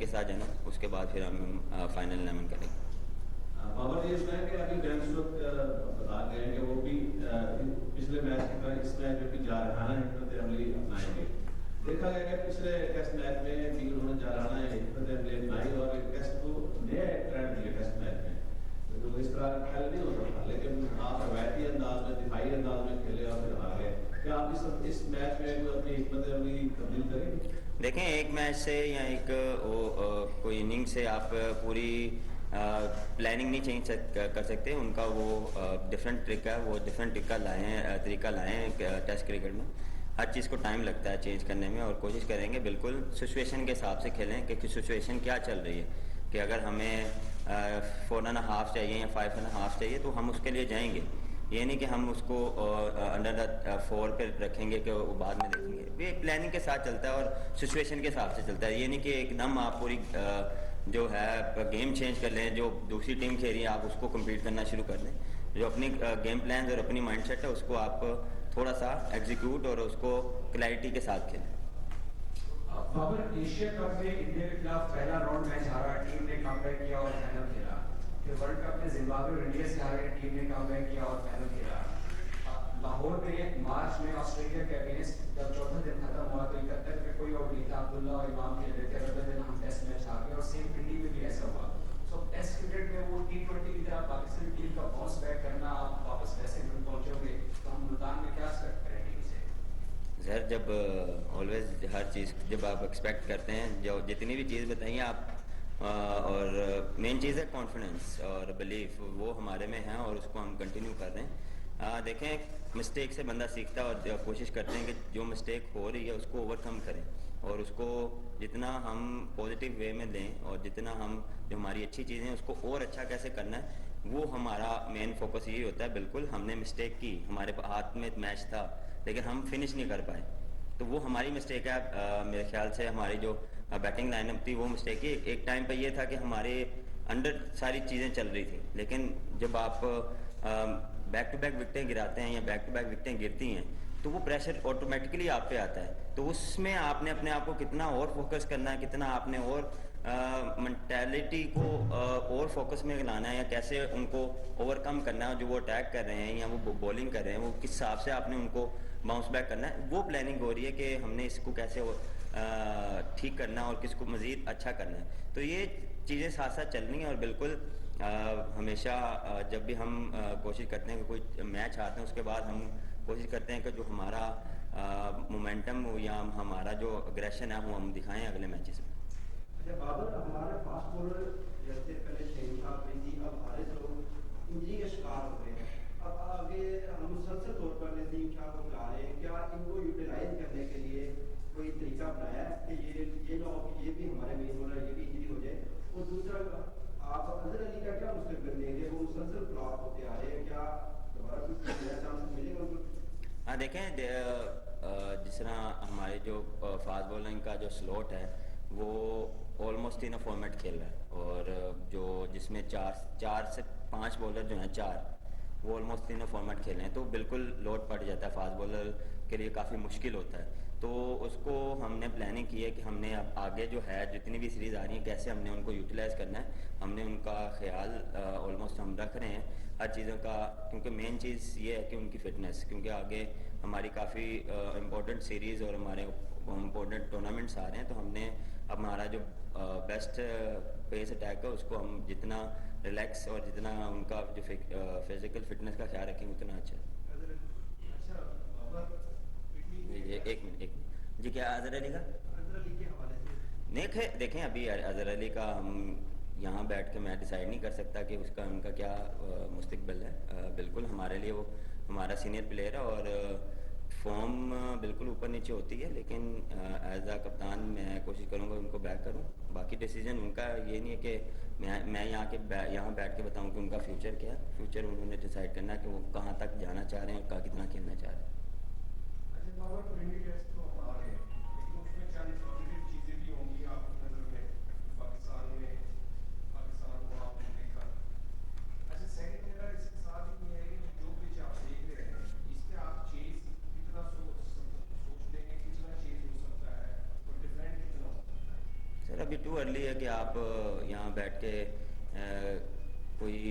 के साथ जाना, उसके बाद फिर हम फाइनल 11 करेंगे। बाबर ये सुना है कि अभी ग्रैंड स्ट्रोक बता गए हैं कि वो भी पिछले मैच की तरह इस मैच में भी जारहाना हिकमत अमली अपनाएंगे। देखा गया कि पिछले टेस्ट मैच में भी उन्होंने जारहाना हिकमत अमली अपनाई और टेस्ट को नया ट्रेंड दिया टेस्ट मैच में। तो इस तरह ख्याल नहीं हो सकता, लेकिन आप रवायती अंदाज में, दिफाई अंदाज में खेले और फिर हार गए। क्या आप इस मैच में अपनी हिकमत अमली तब्दील करेंगे? देखें, एक मैच से या एक कोई इनिंग से आप पूरी प्लानिंग नहीं चेंज कर सकते। उनका वो डिफरेंट तरीका है, वो डिफरेंट तरीका लाए हैं टेस्ट क्रिकेट में। हर चीज़ को टाइम लगता है चेंज करने में, और कोशिश करेंगे बिल्कुल सिचुएशन के हिसाब से खेलें कि सिचुएशन क्या चल रही है। कि अगर हमें 4.5 चाहिए या 5.5 चाहिए तो हम उसके लिए जाएंगे। ये नहीं कि हम उसको अंडर द 4 पे रखेंगे कि वो बाद में देखेंगे। ये प्लानिंग के साथ चलता है और सिचुएशन के हिसाब से चलता है। ये नहीं कि एकदम आप पूरी जो है गेम चेंज कर लें, जो दूसरी टीम खेल रही है आप उसको कम्पीट करना शुरू कर दें। जो अपनी गेम प्लान और अपनी माइंडसेट है उसको आप थोड़ा सा एग्जीक्यूट और उसको क्लैरिटी के साथ खेलें। बाबर, एशिया कप में इंडिया के खिलाफ पहला राउंड मैच हारा, टीम ने कमबैक किया और फाइनल खेला। फिर वर्ल्ड कप में जिम्बाब्वे और इंडिया से हारे, टीम ने कमबैक किया और फाइनल खेला। लाहौर में मार्च में ऑस्ट्रेलिया के अगेंस्ट जब चौथा दिन खत्म हुआ तो 71 पे कोई और नहीं था, अब्दुल्ला और इमाम खेल रहे थे, अगले दिन हम टेस्ट मैच हार गए और सेम पिंडी में भी ऐसा हुआ। सो टेस्ट क्रिकेट में वो T20 की तरह पाकिस्तानी टीम का बाउंस बैक करना, आप वापस वैसे में पहुंचोगे तो हम मुल्तान में क्या एक्सपेक्ट करें टीम से? सर, जब ऑलवेज हर चीज़ जब आप एक्सपेक्ट करते हैं, जो जितनी भी चीज़ बताइए आप, और मेन चीज़ है कॉन्फिडेंस और बिलीफ, वो हमारे में है और उसको हम कंटिन्यू कर रहे हैं। देखें, मिस्टेक से बंदा सीखता है और कोशिश करते हैं कि जो मिस्टेक हो रही है उसको ओवरकम करें, और उसको जितना हम पॉजिटिव वे में लें और जितना हम जो हमारी अच्छी चीज़ें हैं उसको और अच्छा कैसे करना है, वो हमारा मेन फोकस यही होता है। बिल्कुल, हमने मिस्टेक की, हमारे हाथ में मैच था लेकिन हम फिनिश नहीं कर पाए, तो वो हमारी मिस्टेक है। मेरे ख्याल से हमारी जो बैटिंग लाइनअप थी वो मिस्टेक है। एक टाइम पे ये था कि हमारे अंडर सारी चीज़ें चल रही थी, लेकिन जब आप बैक टू बैक विकटें गिराते हैं या बैक टू बैक विकटें गिरती हैं तो वो प्रेशर ऑटोमेटिकली आप पे आता है। तो उसमें आपने अपने आप को कितना और फोकस करना है, कितना आपने और मेंटालिटी को और फोकस में लाना है, या कैसे उनको ओवरकम करना है। जो वो अटैक कर रहे हैं या वो बॉलिंग कर रहे हैं, वो किस हिसाब से आपने उनको बाउंस बैक करना है, वो प्लानिंग हो रही है कि हमने इसको कैसे ठीक करना है और किसको मज़ीद अच्छा करना है। तो ये चीज़ें साथ साथ चल रही हैं, और बिल्कुल हमेशा जब भी हम कोशिश करते हैं कि कोई मैच आते हैं उसके बाद हम कोशिश करते हैं कि जो हमारा मोमेंटम या हमारा जो अग्रेशन है वो हम दिखाएं अगले मैचेस में। अच्छा बाबर, हमारे फास्ट बॉलर जैसे पहले शेखा प्रीति, अब हारे लोग इंजरी के शिकार हो रहे हैं। अब आगे हम मुसलसल तौर पर नसीम शाह को बुला रहे हैं, क्या इनको यूटिलाइज करने के लिए कोई तरीका अपनाया है कि ये लोग, ये भी हमारे मेन बॉलर, ये भी इंजरी हो जाए? और दूसरा, आप अजहर अली का क्या मुस्तकबिल देंगे? वो मुसलसल फ्लॉप होते आ रहे हैं, क्या दोबारा कुछ नया चांस मिलेगा उनको? हाँ, देखें, जिस तरह हमारे जो फास्ट बॉलिंग का जो स्लॉट है वो ऑलमोस्ट इन फॉर्मेट खेल रहा है, और जो जिसमें चार से 5 बॉलर जो हैं, 4 वो ऑलमोस्ट इन फॉर्मेट खेल रहे हैं, तो बिल्कुल लोड पड़ जाता है फास्ट बॉलर के लिए, काफ़ी मुश्किल होता है। तो उसको हमने प्लानिंग की है कि हमने अब आगे जो है जितनी भी सीरीज़ आ रही हैं कैसे हमने उनको यूटिलाइज़ करना है, हमने उनका ख्याल ऑलमोस्ट हम रख रहे हैं हर चीज़ों का, क्योंकि मेन चीज़ ये है कि उनकी फ़िटनेस, क्योंकि आगे हमारी काफ़ी इम्पोर्टेंट सीरीज़ और हमारे इम्पोर्टेंट टूर्नामेंट्स आ रहे हैं। तो हमने अब हमारा जो बेस्ट पेस अटैक है उसको हम जितना रिलैक्स और जितना उनका जो फिजिकल फिटनेस का ख्याल रखेंगे उतना अच्छा है। जी, एक मिनट जी, क्या अजहर अली का? अजहर अली के हवाले से देखें, अभी अजहर अली का हम यहाँ बैठ के मैं डिसाइड नहीं कर सकता कि उसका उनका क्या मुस्तकबिल है। बिल्कुल हमारे लिए वो हमारा सीनियर प्लेयर है, और फॉर्म बिल्कुल ऊपर नीचे होती है, लेकिन एज अ कप्तान मैं कोशिश करूँगा उनको बैक करूँ। बाकी डिसीजन उनका ये नहीं है कि मैं यहाँ बैठ के बताऊँ कि उनका फ्यूचर क्या है। फ्यूचर उन्होंने डिसाइड करना है कि वो कहाँ तक जाना चाह रहे हैं और कितना खेलना चाह रहे हैं। अच्छा बाबर, 20 टेस्ट तो हम आ रहे हैं, लेकिन उसमें 40 पॉजिटिव चीज़ें भी होंगी आपकी नज़र में, पाकिस्तान को आपने देखा। अच्छा, सेकंड मेरा इसके साथ ही ये है कि जो पिच आप देख रहे हैं इस पे आप चेज कितना सोच लेंगे, कितना चेज हो सकता है और डिफरेंट कितना हो सकता है? सर, अभी टू अर्ली है कि आप यहाँ बैठ के कोई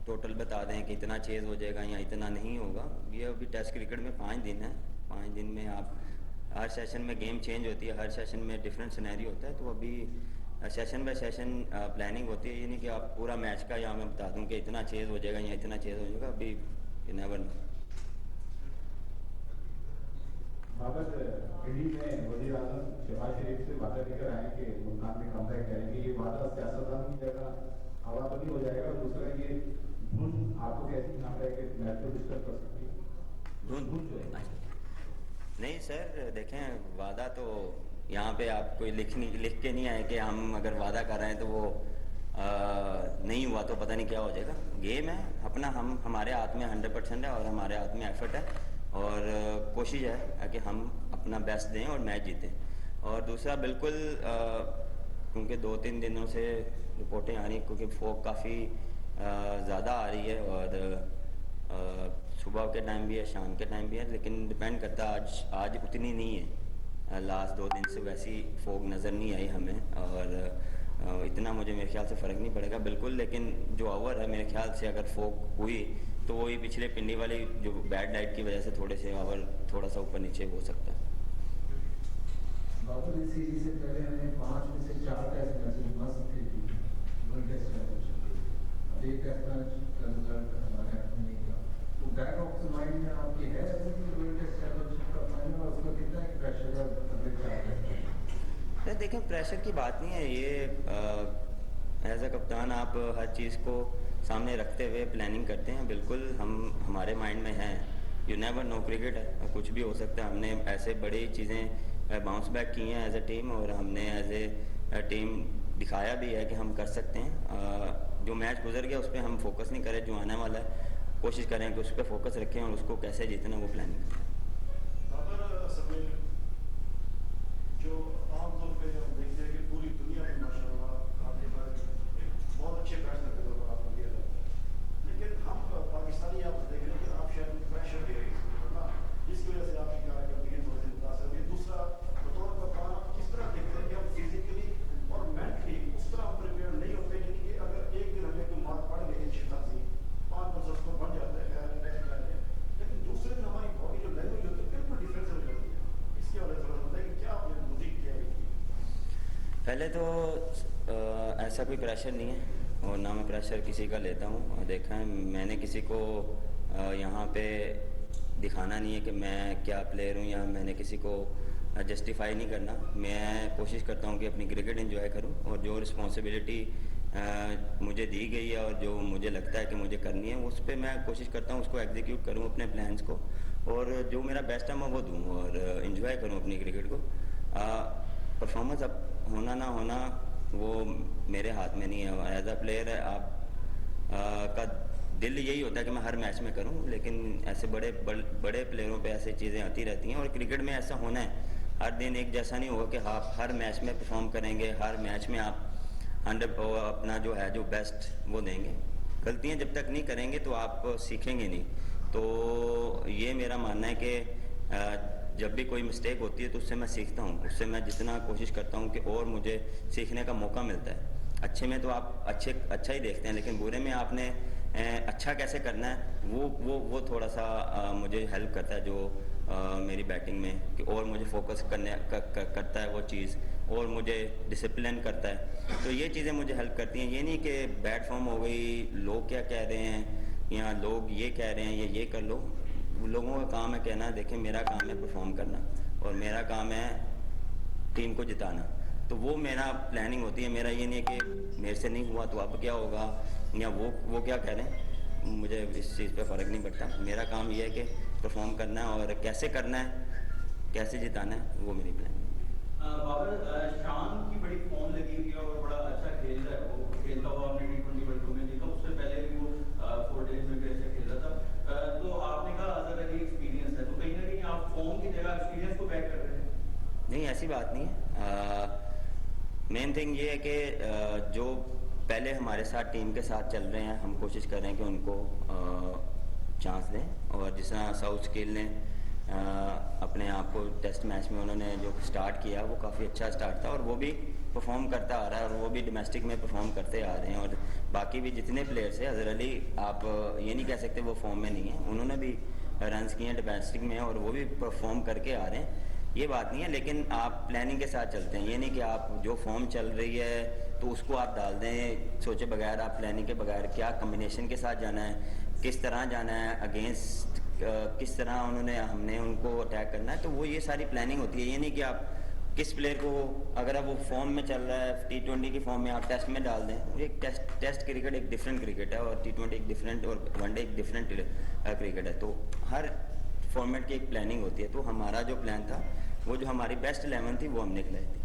टोटल बता दें कि इतना चेज़ हो जाएगा या इतना नहीं होगा। ये अभी टेस्ट क्रिकेट में 5 दिन है, 5 दिन में आप हर सेशन में गेम चेंज होती है, हर सेशन में डिफरेंट सिनेरियो होता है। तो अभी सेशन बाय सेशन प्लानिंग होती है, ये नहीं कि आप पूरा मैच का या मैं बता दूं कि इतना चेज़ हो जाएगा या इतना चेज़ हो जाएगा। अभी you never know. Babar Delhi में वज़ीर आज़म शहबाज शरीफ से वादा लेकर आए कि मुल्तान में कमबैक करेंगे। ये वादा सियासतदान की जगह हवा तो नहीं हो जाएगा। दूसरा ये धुन आपको कैसी यहाँ पे कि मैच को डिस्टर्ब कर सकती है? धुन जो है नहीं सर, देखें वादा तो यहाँ पे आप कोई लिख के नहीं आए कि हम अगर वादा कर रहे हैं तो वो नहीं हुआ तो पता नहीं क्या हो जाएगा। गेम है अपना, हमारे हाथ में 100% है और हमारे हाथ में एफर्ट है और कोशिश है कि हम अपना बेस्ट दें और मैच जीतें। और दूसरा बिल्कुल क्योंकि 2-3 दिनों से रिपोर्टें आ रही हैं, क्योंकि फॉग काफ़ी ज़्यादा आ रही है और सुबह के टाइम भी है, शाम के टाइम भी है, लेकिन डिपेंड करता है। आज उतनी नहीं है, लास्ट 2 दिन से वैसी फॉग नज़र नहीं आई हमें और इतना मुझे मेरे ख्याल से फ़र्क नहीं पड़ेगा बिल्कुल। लेकिन जो आवर है मेरे ख्याल से अगर फॉग हुई तो वही पिछले पिंडी वाली जो बैड लाइट की वजह से थोड़े से आवर थोड़ा सा ऊपर नीचे हो सकता है। बाबर इस सीरीज से पहले हमें 5 में से 4 टेस्ट मैचेस मस्त थे, वर्ल्ड टेस्ट चैंपियनशिप। अब एक टेस्ट मैच का रिजल्ट हमारे हाथ में नहीं था, तो बैक ऑफ द माइंड में आपकी है ऐसा कि वर्ल्ड टेस्ट चैंपियनशिप का फाइनल और उसका कितना प्रेशर है अगले 4 टेस्ट में? देखें प्रेशर की बात नहीं है, ये एज अ कप्तान आप हर चीज़ को सामने रखते हुए प्लानिंग करते हैं। बिल्कुल हमारे माइंड में है, यू नेवर नो, क्रिकेट है, कुछ भी हो सकता है। हमने ऐसे बड़ी चीज़ें बाउंस बैक की हैं एज ए टीम और हमने एज ए टीम दिखाया भी है कि हम कर सकते हैं। जो मैच गुजर गया उस पर हम फोकस नहीं करें, जो आने वाला है कोशिश करें कि उस पर फोकस रखें और उसको कैसे जीतना वो प्लानिंग करें। जो आमतौर पे हम देखते हैं कि पूरी दुनिया में माशाल्लाह आपके पास बहुत अच्छे बैट्समैन के तौर पर आपको दिया जाता है, लेकिन हम पाकिस्तानी आप देख रहे हैं कि आप शायद प्रेशर दे रहे हैं ना, जिसकी वजह से आपकी कारकर्दगी थोड़ी सी मुतासर हुई। दूसरा बतौर कप्तान आप किस तरह देखते हैं कि हम फिजिकली और मेंटली उस तरह प्रिपेयर नहीं होते, यानी कि अगर एक दिन हमें कोई मार पड़ गई अच्छी खासी 5% स्कोर बन जाता है नेक्स्ट मैच में, लेकिन दूसरे दिन हमारी बॉडी जो लैंग्वेज होती है बिल्कुल डिफरेंस हो जाती है। इसके वजह से बताइए कि क्या आपने मुझे किया है? पहले तो ऐसा कोई प्रेशर नहीं है और ना मैं प्रेशर किसी का लेता हूँ। और देखा है मैंने किसी को यहाँ पे दिखाना नहीं है कि मैं क्या प्लेयर हूँ या मैंने किसी को जस्टिफाई नहीं करना। मैं कोशिश करता हूँ कि अपनी क्रिकेट एंजॉय करूँ और जो रिस्पॉन्सिबिलिटी मुझे दी गई है और जो मुझे लगता है कि मुझे करनी है उस पर मैं कोशिश करता हूँ उसको एग्जीक्यूट करूँ अपने प्लान्स को और जो मेरा बेस्ट है मैं वो दूँ और एंजॉय करूँ अपनी क्रिकेट को। परफॉर्मेंस अब होना ना होना वो मेरे हाथ में नहीं है। एज अ प्लेयर आप का दिल यही होता है कि मैं हर मैच में करूं, लेकिन ऐसे बड़े प्लेयरों पे ऐसी चीज़ें आती रहती हैं और क्रिकेट में ऐसा होना है। हर दिन एक जैसा नहीं होगा कि आप हर मैच में परफॉर्म करेंगे, हर मैच में आप 100 अपना जो है जो बेस्ट वो देंगे। गलतियां जब तक नहीं करेंगे तो आप सीखेंगे नहीं। तो ये मेरा मानना है कि जब भी कोई मिस्टेक होती है तो उससे मैं सीखता हूँ, उससे मैं जितना कोशिश करता हूँ कि और मुझे सीखने का मौका मिलता है। अच्छे में तो आप अच्छा ही देखते हैं, लेकिन बुरे में आपने अच्छा कैसे करना है वो थोड़ा सा मुझे हेल्प करता है जो मेरी बैटिंग में कि और मुझे फोकस करता है वो चीज़ और मुझे डिसिप्लिन करता है। तो ये चीज़ें मुझे हेल्प करती हैं। ये नहीं कि बैड फॉर्म हो गई, लोग क्या कह रहे हैं या लोग ये कह रहे हैं ये कर लो। लोगों का काम है कहना, देखें मेरा काम है परफॉर्म करना और मेरा काम है टीम को जिताना। तो वो मेरा प्लानिंग होती है। मेरा ये नहीं है कि मेरे से नहीं हुआ तो अब क्या होगा या वो क्या कह रहे हैं, मुझे इस चीज़ पे फ़र्क नहीं पड़ता। मेरा काम ये है कि परफॉर्म करना है और कैसे करना है, कैसे जिताना है, वो मेरी प्लानिंग। बाबर शान की बड़ी फॉर्म लगी हुई है और बड़ा अच्छा खेल रहा है, वो खेलता हुआ आपने T20 वर्ल्ड कप में देखा, उससे पहले भी वो 4 डेज में भी अच्छा खेल रहा था। तो आपने कहा अजहर अली एक्सपीरियंस है, तो कहीं ना कहीं आप फॉर्म की जगह एक्सपीरियंस को बैक कर रहे हैं? नहीं, ऐसी बात नहीं है। मेन थिंग ये है कि जो पहले हमारे साथ टीम के साथ चल रहे हैं हम कोशिश कर रहे हैं कि उनको चांस दें। और जिस तरह साउथ स्किल ने अपने आप को टेस्ट मैच में उन्होंने जो स्टार्ट किया वो काफ़ी अच्छा स्टार्ट था और वो भी परफॉर्म करता आ रहा है और वो भी डोमेस्टिक में परफॉर्म करते आ रहे हैं। और बाकी भी जितने प्लेयर्स हैं, अजहर अली आप ये नहीं कह सकते वो फॉर्म में नहीं है, उन्होंने भी रन्स किए हैं डोमेस्टिक में और वो भी परफॉर्म करके आ रहे हैं, ये बात नहीं है। लेकिन आप प्लानिंग के साथ चलते हैं, ये नहीं कि आप जो फॉर्म चल रही है तो उसको आप डाल दें सोचे बगैर, आप प्लानिंग के बगैर क्या कम्बिनेशन के साथ जाना है, किस तरह जाना है, अगेंस्ट किस तरह हमने उनको अटैक करना है, तो वो ये सारी प्लानिंग होती है। ये नहीं कि आप किस प्लेयर को, अगर अब वो फॉर्म में चल रहा है T20 की फॉर्म में, आप टेस्ट में डाल दें। एक टेस्ट क्रिकेट एक डिफरेंट क्रिकेट है और T20 एक डिफरेंट और वनडे एक डिफरेंट क्रिकेट है, तो हर फॉर्मेट की एक प्लानिंग होती है। तो हमारा जो प्लान था, वो जो हमारी बेस्ट 11 थी वो हम निकलाई थी।